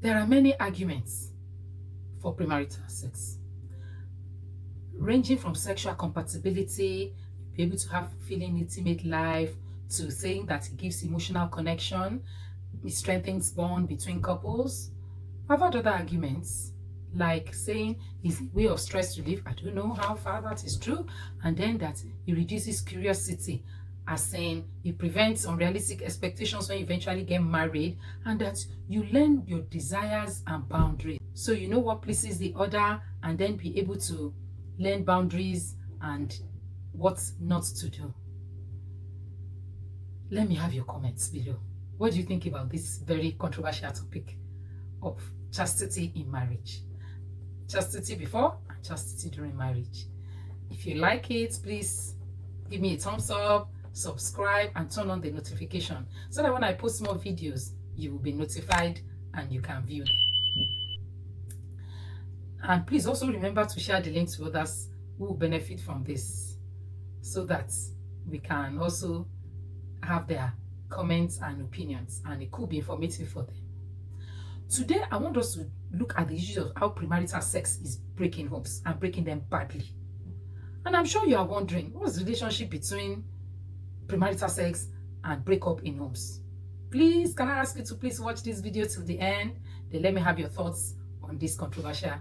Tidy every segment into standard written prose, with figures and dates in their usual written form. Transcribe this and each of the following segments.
There are many arguments for premarital sex, ranging from sexual compatibility, be able to have feeling intimate life, to saying that it gives emotional connection, it strengthens bond between couples. I've had other arguments like saying it's a way of stress relief. I don't know how far that is true. And then that it reduces curiosity, as saying it prevents unrealistic expectations when you eventually get married, and that you learn your desires and boundaries. So you know what pleases the other, and then be able to learn boundaries and what not to do. Let me have your comments below. What do you think about this very controversial topic of chastity in marriage? Chastity before and chastity during marriage. If you like it, please give me a thumbs up, subscribe, and turn on the notification so that when I post more videos, you will be notified and you can view them. And please also remember to share the link to others who will benefit from this, so that we can also have their comments and opinions, and it could be informative for them. Today, I want us to look at the issues of how premarital sex is breaking homes and breaking them badly. And I'm sure you are wondering, what's the relationship between premarital sex and breakup in homes? Please, can I ask you to please watch this video till the end? Then let me have your thoughts on this controversial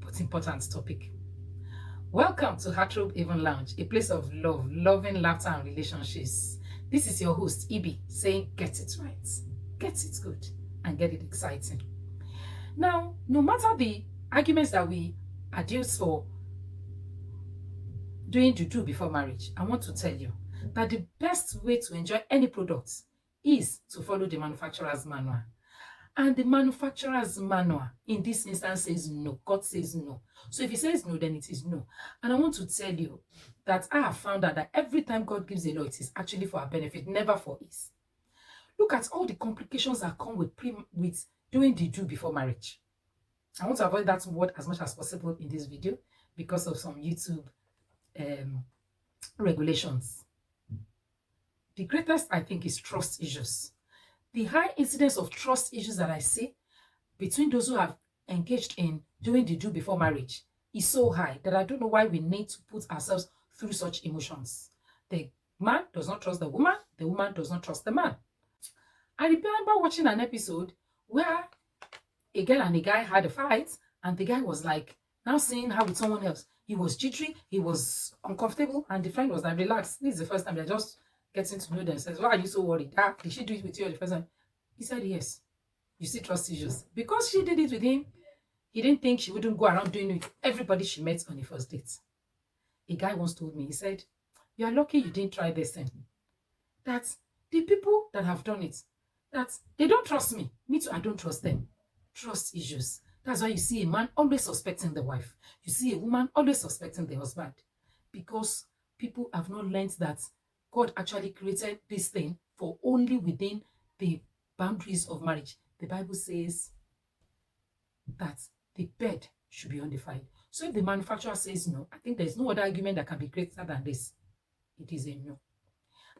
but important topic. Welcome to Heartrobe Haven Lounge, a place of love, loving laughter, and relationships. This is your host, Ibi, saying get it right, get it good, and get it exciting. Now, no matter the arguments that we adduce for doing TheDo before marriage, I want to tell you that the best way to enjoy any product is to follow the manufacturer's manual. And the manufacturer's manual in this instance says no. God says no. So if he says no, then it is no. And I want to tell you that I have found out that every time God gives a law, it is actually for our benefit, never for his. Look at all the complications that come with doing TheDo before marriage. I want to avoid that word as much as possible in this video because of some YouTube regulations. The greatest, I think, is trust issues. The high incidence of trust issues that I see between those who have engaged in doing TheDo before marriage is so high that I don't know why we need to put ourselves through such emotions. The man does not trust the woman does not trust the man. I remember watching an episode where a girl and a guy had a fight, and the guy was like, now seeing her with someone else. He was jittery, he was uncomfortable, and the friend was like, relax, this is the first time they're just getting to know themselves. Why are you so worried? Did she do it with you the first time? He said yes. You see trust issues. Because she did it with him, he didn't think she wouldn't go around doing it with everybody she met on the first date. A guy once told me, he said, you are lucky you didn't try this thing. That the people that have done it, that they don't trust me. Me too, I don't trust them. Trust issues. That's why you see a man always suspecting the wife. You see a woman always suspecting the husband. Because people have not learned that God actually created this thing for only within the boundaries of marriage. The Bible says that the bed should be undefiled. So if the manufacturer says no, I think there's no other argument that can be greater than this. It is a no.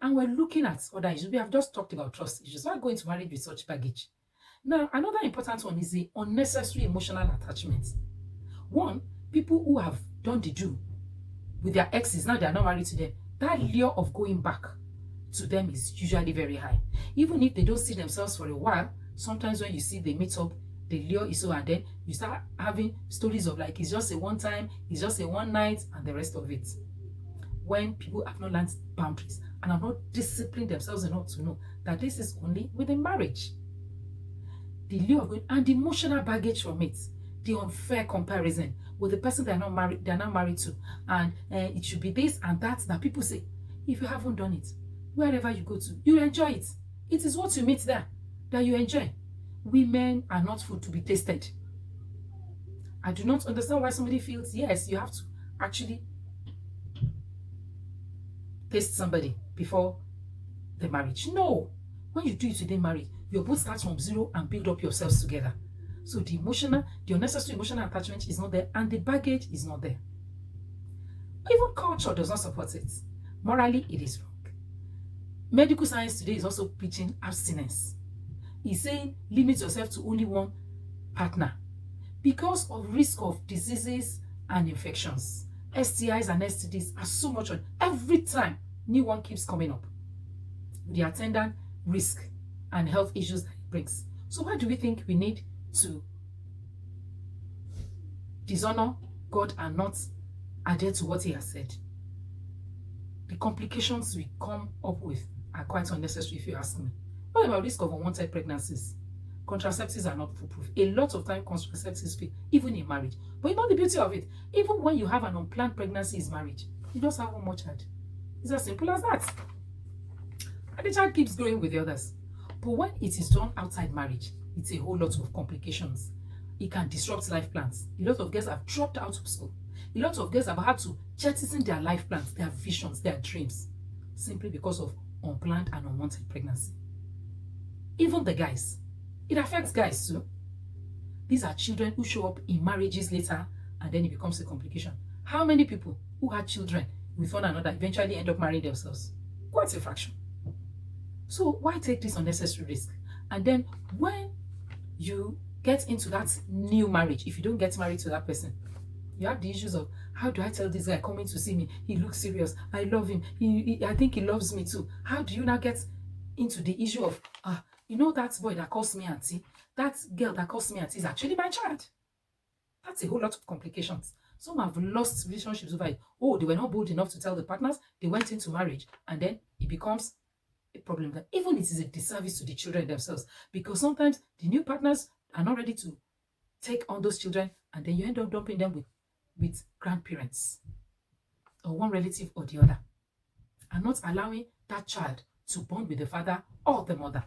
And we're looking at other issues. We have just talked about trust issues. Why go into marriage with such baggage? Now, another important one is the unnecessary emotional attachment. One, people who have done TheDo with their exes, now they are not married to them, that lure of going back to them is usually very high. Even if they don't see themselves for a while, sometimes when you see they meet up, the lure is so, and then you start having stories of like, it's just a one time, it's just a one night, and the rest of it. When people have not learned boundaries and have not disciplined themselves enough to know that this is only within marriage. The lure of going, and the emotional baggage from it, the unfair comparison with the person they're not married to, and it should be this and that people say. If you haven't done it, wherever you go to, you enjoy it. It is what you meet there that you enjoy. Women are not food to be tasted. I do not understand why somebody feels, yes, you have to actually taste somebody before the marriage. No. When you do it within marriage, you both start from zero and build up yourselves together. So the unnecessary emotional attachment is not there, and the baggage is not there. Even culture does not support it. Morally, it is wrong. Medical science today is also preaching abstinence. is saying limit yourself to only one partner because of risk of diseases and infections. STIs and STDs are so much on every time new one keeps coming up, the attendant risk and health issues that it brings. So why do we think we need to dishonor God and not adhere to what he has said? The complications we come up with are quite unnecessary if you ask me. What about risk of unwanted pregnancies? Contraceptives are not foolproof. A lot of time contraceptives fail, even in marriage. But you know the beauty of it? Even when you have an unplanned pregnancy in marriage, you just have one more child. It's as simple as that. And the child keeps growing with the others. But when it is done outside marriage, it's a whole lot of complications. It can disrupt life plans. A lot of girls have dropped out of school. A lot of girls have had to jettison their life plans, their visions, their dreams, simply because of unplanned and unwanted pregnancy. Even the guys. It affects guys too. These are children who show up in marriages later and then it becomes a complication. How many people who had children with one another eventually end up marrying themselves? Quite a fraction. So why take this unnecessary risk? And then when you get into that new marriage, if you don't get married to that person, you have the issues of, how do I tell this guy coming to see me? He looks serious. I love him. I think he loves me too. How do you now get into the issue of, you know, that boy that calls me auntie, that girl that calls me auntie is actually my child? That's a whole lot of complications. Some have lost relationships over it. Oh, they were not bold enough to tell the partners. They went into marriage and then it becomes a problem that even it is a disservice to the children themselves, because sometimes the new partners are not ready to take on those children and then you end up dumping them with grandparents or one relative or the other and not allowing that child to bond with the father or the mother.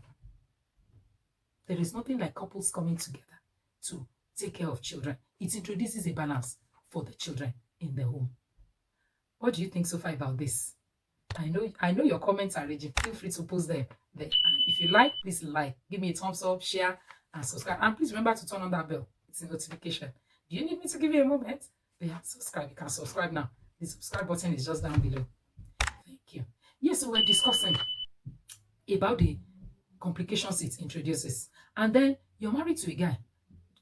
There is nothing like couples coming together to take care of children. It introduces a balance for the children in the home. What do you think so far about this? I know your comments are raging. Feel free to post them there. And if you like, please like, give me a thumbs up, share, and subscribe. And please remember to turn on that bell. It's a notification. Do you need me to give you a moment? Yeah, subscribe. You can subscribe now. The subscribe button is just down below. Thank you. Yes, so we're discussing about the complications it introduces. And then you're married to a guy.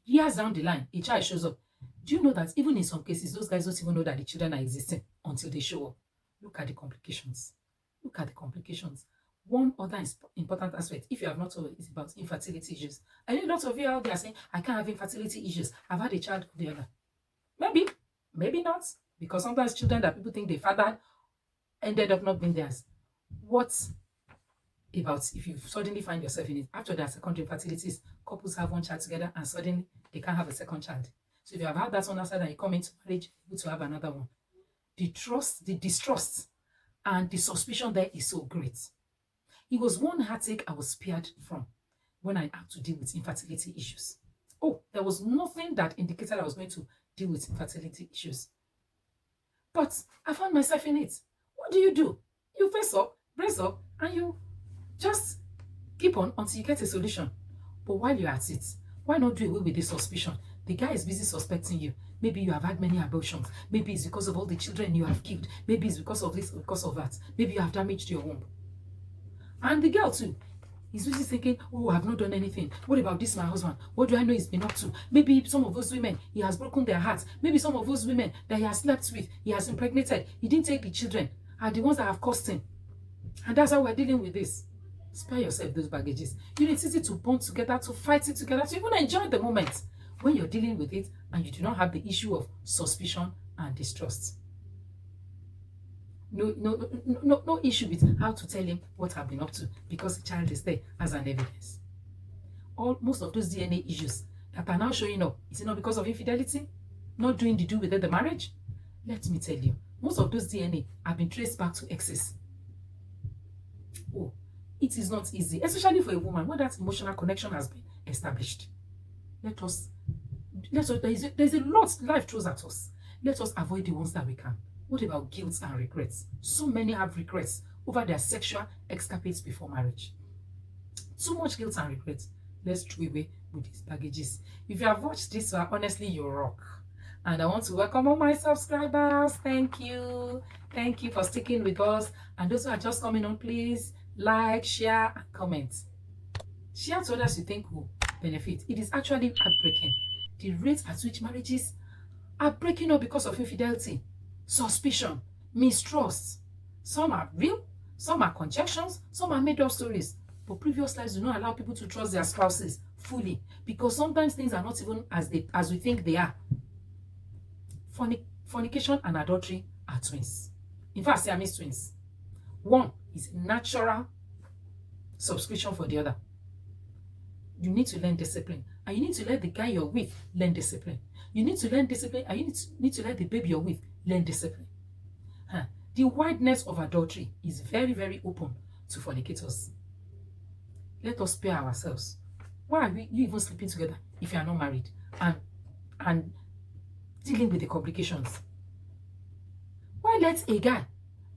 Years down the line, a child shows up. Do you know that even in some cases, those guys don't even know that the children are existing until they show up? Look at the complications. Look at the complications. One other important aspect, if you have not told, is about infertility issues. I know lots of you out there saying, I can't have infertility issues. I've had a child or the other. Maybe, maybe not. Because sometimes children that people think they fathered ended up not being theirs. What about if you suddenly find yourself in it? After their secondary infertilities, couples have one child together and suddenly they can't have a second child. So if you have had that one outside and you come into marriage, you're able to have another one. The trust, the distrust, and the suspicion there is so great. It was one heartache I was spared from when I had to deal with infertility issues. Oh, there was nothing that indicated I was going to deal with infertility issues. But I found myself in it. What do? You face up, brace up, and you just keep on until you get a solution. But while you're at it, why not do away with the suspicion? The guy is busy suspecting you. Maybe you have had many abortions. Maybe it's because of all the children you have killed. Maybe it's because of this or because of that. Maybe you have damaged your womb. And the girl too is busy thinking, oh, I've not done anything. What about this, my husband? What do I know he's been up to? Maybe some of those women, he has broken their hearts. Maybe some of those women that he has slept with, he has impregnated, he didn't take the children, are the ones that have caused him. And that's how we're dealing with this. Spare yourself those baggages. You need to bond together, to fight it together, to even enjoy the moment when you're dealing with it and you do not have the issue of suspicion and distrust. No issue with how to tell him what I've been up to because the child is there as an evidence. Most of those DNA issues that are now showing up, is it not because of infidelity? Not doing the do within the marriage? Let me tell you, most of those DNA have been traced back to exes. Oh, it is not easy, especially for a woman when that emotional connection has been established. There's a lot life throws at us. Let us avoid the ones that we can. What about guilt and regrets? So many have regrets over their sexual escapades before marriage. Too much guilt and regrets. Let's throw away with these baggages. If you have watched this, honestly, you rock. And I want to welcome all my subscribers. Thank you. Thank you for sticking with us. And those who are just coming on, please like, share, and comment. Share to others you think will benefit. It is actually heartbreaking. The rate at which marriages are breaking up because of infidelity, suspicion, mistrust. Some are real, some are conjectures, some are made up stories. But previous lives do not allow people to trust their spouses fully because sometimes things are not even as we think they are. Fornication and adultery are twins. In fact, Siamese twins. One is natural subscription for the other. You need to learn discipline, and you need to let the guy you're with learn discipline. You need to learn discipline, and you need to let the baby you're with learn discipline. The wideness of adultery is very, very open to fornicators. Let us spare ourselves. Why are you even sleeping together if you are not married and dealing with the complications? Why let a guy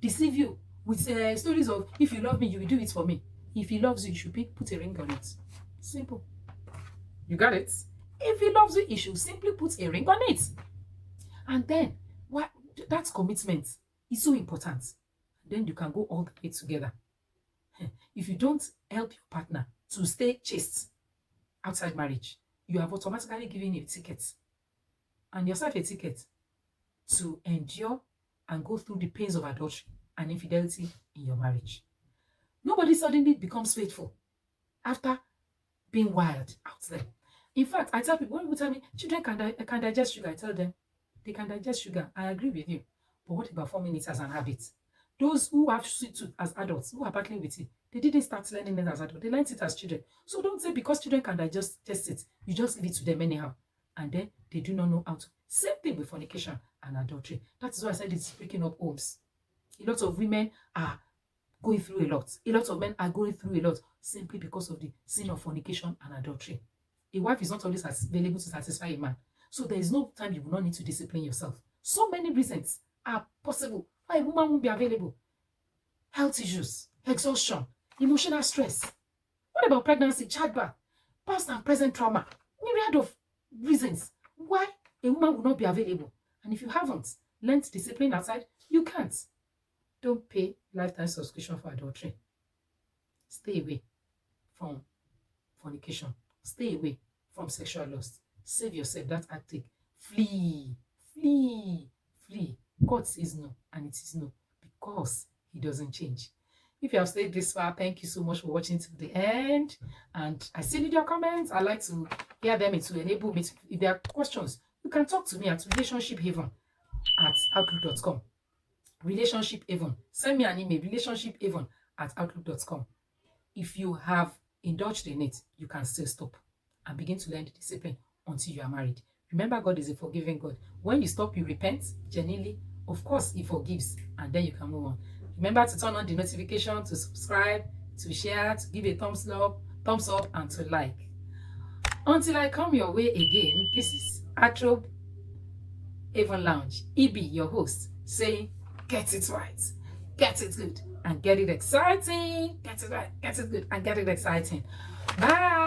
deceive you with stories of, if you love me, you will do it for me. If he loves you, you should put a ring on it. Simple. You got it? If he loves you, he should simply put a ring on it. And then, that commitment is so important. Then you can go all the way together. If you don't help your partner to stay chaste outside marriage, you have automatically given a ticket and yourself a ticket to endure and go through the pains of adultery and infidelity in your marriage. Nobody suddenly becomes faithful after being wild out there. In fact, I tell people, when people tell me children can digest sugar, I tell them they can digest sugar. I agree with you. But what about forming it as an habit? Those who have sweet tooth as adults, who are battling with it, they didn't start learning it as adults. They learned it as children. So don't say because children can digest it, you just give it to them anyhow. And then they do not know how to. Same thing with fornication and adultery. That is why I said it's breaking up homes. A lot of women are going through a lot. A lot of men are going through a lot simply because of the sin of fornication and adultery. A wife is not always available to satisfy a man. So there is no time you will not need to discipline yourself. So many reasons are possible why a woman won't be available. Health issues, exhaustion, emotional stress. What about pregnancy, childbirth, past and present trauma? Myriad of reasons why a woman will not be available. And if you haven't learned discipline outside, you can't. Don't pay lifetime subscription for adultery. Stay away from fornication. Stay away from sexual lust. Save yourself that tactic. Flee, flee, flee. God says no, and it is no, because he doesn't change. If you have stayed this far, thank you so much for watching to the end. And I still need your comments. I like to hear them. It will enable me to, if there are questions, you can talk to me at relationshiphaven@outlook.com. Relationship Haven. Send me an email, relationshiphaven@outlook.com. If you have indulged in it, you can still stop and begin to learn the discipline until you are married. Remember, God is a forgiving God. When you stop, you repent genuinely. Of course, he forgives, and then you can move on. Remember to turn on the notification, to subscribe, to share, to give a thumbs up, and to like. Until I come your way again, this is Atrobe Haven Lounge, EB, your host, saying, get it right, get it good, and get it exciting. Get it right, get it good, and get it exciting. Bye.